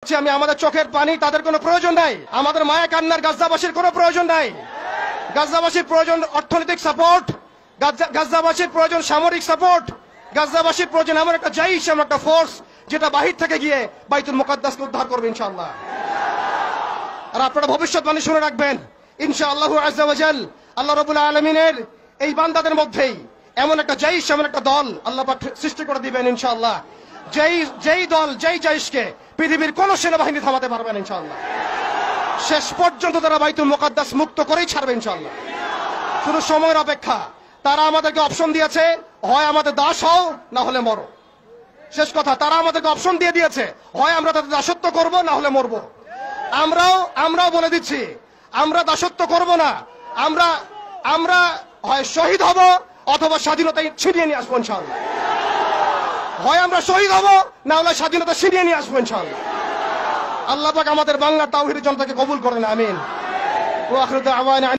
চাচ্ছি আমি, আমাদের চোখের পানি তাদের কোনো প্রয়োজন নাই, আমাদের মায়া কান্নার গাজাবাসীর কোনো প্রয়োজন নাই। গাজাবাসীর প্রয়োজন অর্থনৈতিক সাপোর্ট, গাজাবাসীর প্রয়োজন সামরিক সাপোর্ট, গাজাবাসীর প্রয়োজন এমন একটা জাইশ, এমন একটা ফোর্স যেটা বাহির থেকে গিয়ে বাইতুল মুকাদ্দাসকে উদ্ধার করবে ইনশাআল্লাহ। আর আপনারা ভবিষ্যৎবাণী শুনে রাখবেন, ইনশাআল্লাহু আযজা ওয়া জাল আল্লাহ রাব্বুল আলামিনের এই বান্দাদের মধ্যেই এমন একটা জাইশ, এমন একটা দল আল্লাহ পাক সৃষ্টি করে দিবেন ইনশাআল্লাহ, যেই দল, যেই জাইশকে পৃথিবীর কোন সেনাবাহিনী থামাতে পারবেন ইনশাআল্লাহ। শেষ পর্যন্ত তারা বাইতুল মুকাদ্দাস মুক্ত করেই ছাড়বে ইনশাআল্লাহ। শুধু সময়ের অপেক্ষা। তারা আমাদেরকে অপশন দিয়েছে, হয় আমাদের দাস হও, না হলে মরো। শেষ কথা, তারা আমাদেরকে অপশন দিয়ে দিয়েছে, হয় আমরা তাদের দাসত্ব করব, না হলে মরবো। আমরাও বলে দিচ্ছি, আমরা দাসত্ব করব না, আমরা হয় শহীদ হব অথবা স্বাধীনতা ছিনিয়ে নিয়ে আসবো ইনশাআল্লাহ। হয় আমরা শহীদ হব, না হলে স্বাধীনতা ছিনিয়ে নিয়ে আসবো ইনশাআল্লাহ। আল্লাহ পাক আমাদের বাংলার তাওহীদের জনতাকে কবুল করেন, আমিন। ওয়া আখিরু দাওয়ানা।